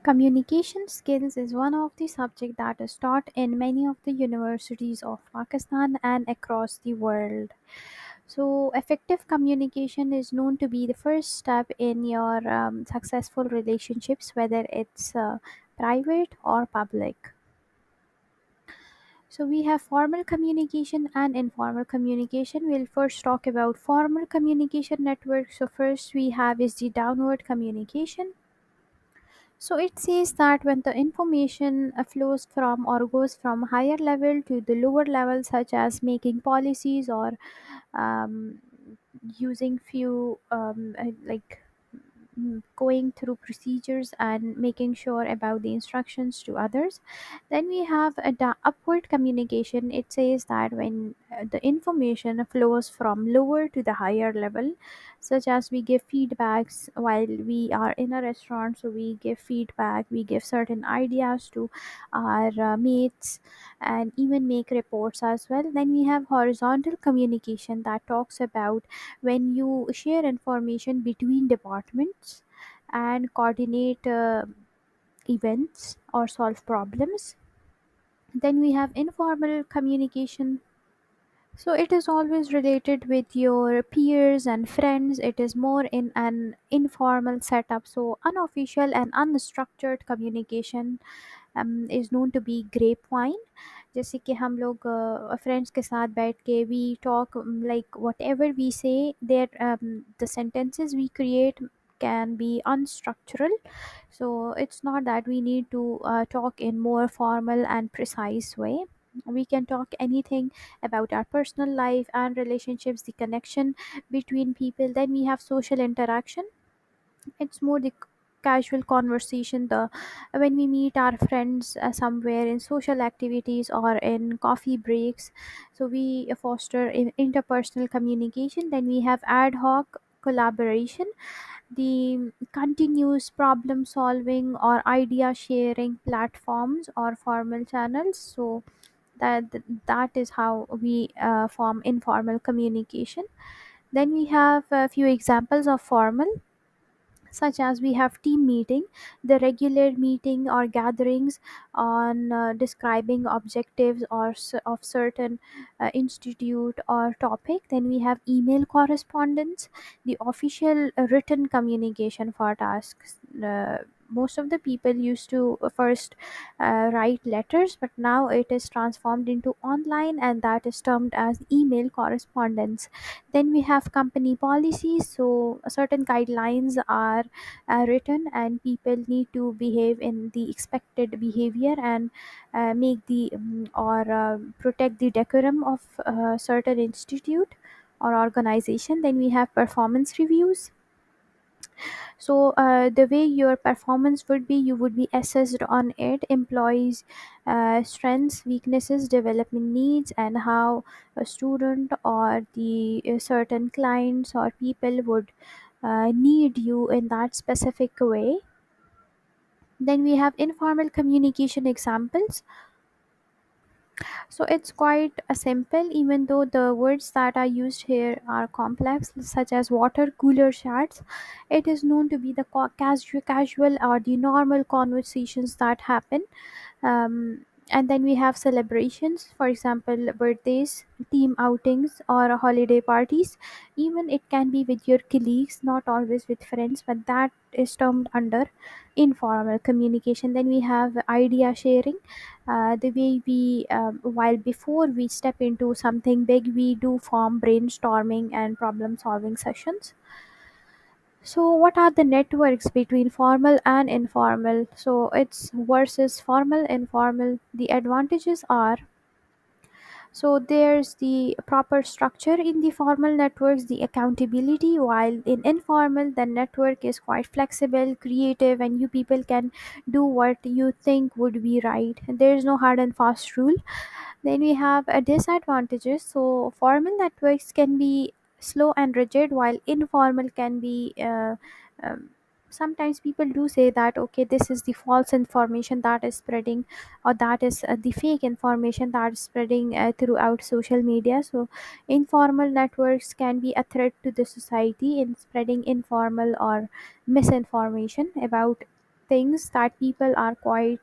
Communication skills is one of the subjects that is taught in many of the universities of Pakistan and across the world. So, effective communication is known to be the first step in your successful relationships, whether it's private or public. So, we have formal communication and informal communication. We'll first talk about formal communication networks. So, first we have is the downward communication. So it says that when the information flows from or goes from higher level to the lower level, such as making policies or um, using few going through procedures and making sure about the instructions to others. Then we have a upward communication. It says that when the information flows from lower to the higher level, such as we give feedbacks while we are in a restaurant, so we give feedback, we give certain ideas to our mates, and even make reports as well. Then we have horizontal communication that talks about when you share information between departments and coordinate events or solve problems. Then we have informal communication. So it is always related with your peers and friends. It is more in an informal setup. So unofficial and unstructured communication is known to be grapevine. जैसे कि हम लोग friends के साथ बैठ के we talk like whatever we say there the sentences we create can be unstructural, so it's not that we need to talk in more formal and precise way. We can talk anything about our personal life and relationships, the connection between people. Then we have social interaction. It's more the casual conversation, the when we meet our friends somewhere in social activities or in coffee breaks. So we foster in interpersonal communication. Then we have ad hoc collaboration, the continuous problem solving or idea sharing platforms or formal channels. So that that is how we form informal communication. Then we have a few examples of formal, such as we have team meeting, the regular meeting or gatherings on describing objectives or of certain institute or topic. Then we have email correspondence, the official written communication for tasks. Most of the people used to first write letters, but now it is transformed into online, and that is termed as email correspondence. Then we have company policies, so certain guidelines are written and people need to behave in the expected behavior and make the or protect the decorum of certain institute or organization. Then we have performance reviews. So the way your performance would be, you would be assessed on it, employees strengths, weaknesses, development needs, and how a student or the certain clients or people would need you in that specific way. Then we have informal communication examples. So it's quite a simple, even though the words that are used here are complex, such as water cooler chats. It is known to be the casual or the normal conversations that happen. And then we have celebrations, for example birthdays, team outings, or holiday parties. Even it can be with your colleagues, not always with friends, but that is termed under informal communication. Then we have idea sharing, the way we while before we step into something big, we do form brainstorming and problem solving sessions. So, what are the networks between formal and informal? So, it's versus formal, informal. The advantages are, so there's the proper structure in the formal networks, the accountability, while in informal, the network is quite flexible, creative, and you people can do what you think would be right. There's no hard and fast rule. Then we have a disadvantages. So formal networks can be slow and rigid, while informal can be um, sometimes people do say that okay, this is the false information that is spreading, or that is the fake information that is spreading throughout social media. So informal networks can be a threat to the society in spreading informal or misinformation about things that people are quite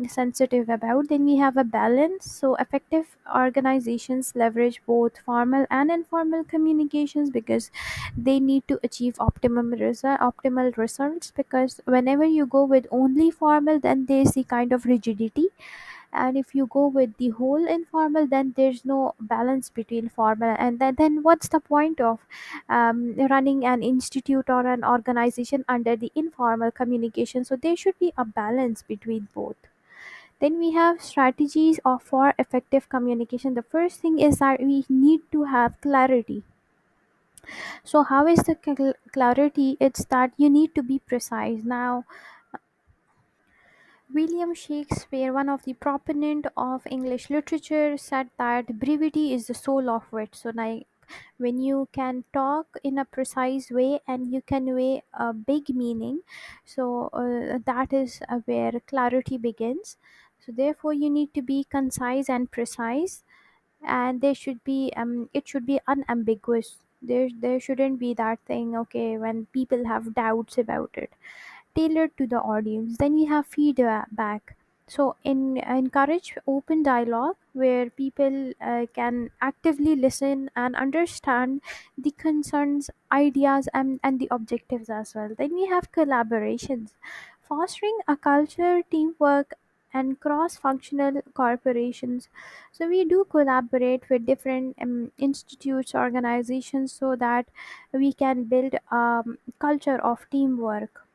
sensitive about. Then we have a balance. So effective organizations leverage both formal and informal communications because they need to achieve optimal results. Because whenever you go with only formal, then there's the kind of rigidity, and if you go with the whole informal, then there's no balance between formal and then what's the point of running an institute or an organization under the informal communication? So there should be a balance between both. Then we have strategies of for effective communication. The first thing is that we need to have clarity. So how is the clarity? It's that you need to be precise. Now, William Shakespeare, one of the proponent of English literature, said that brevity is the soul of wit. So, like when you can talk in a precise way and you can convey a big meaning, so that is where clarity begins. So, therefore, you need to be concise and precise, and there should be it should be unambiguous. There shouldn't be that thing. Okay, when people have doubts about it, tailored to the audience. Then we have feedback. So, encourage open dialogue where people can actively listen and understand the concerns, ideas, and the objectives as well. Then we have collaborations, fostering a culture, teamwork, and cross-functional corporations. So we do collaborate with different institutes, organizations, so that we can build a culture of teamwork.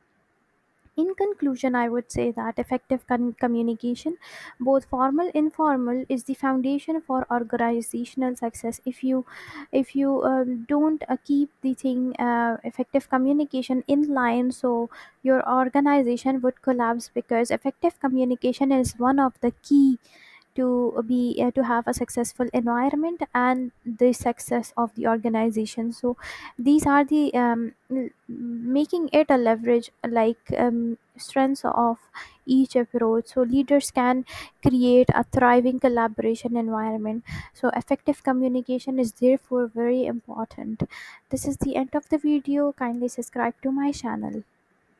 In conclusion, I would say that effective communication, both formal informal, is the foundation for organizational success. If you don't keep the thing effective communication in line, so your organization would collapse, because effective communication is one of the key to have a successful environment and the success of the organization. So these are the making it a leverage, like strengths of each approach, so leaders can create a thriving collaboration environment. So effective communication is therefore very important. This is the end of the video. Kindly subscribe to my channel.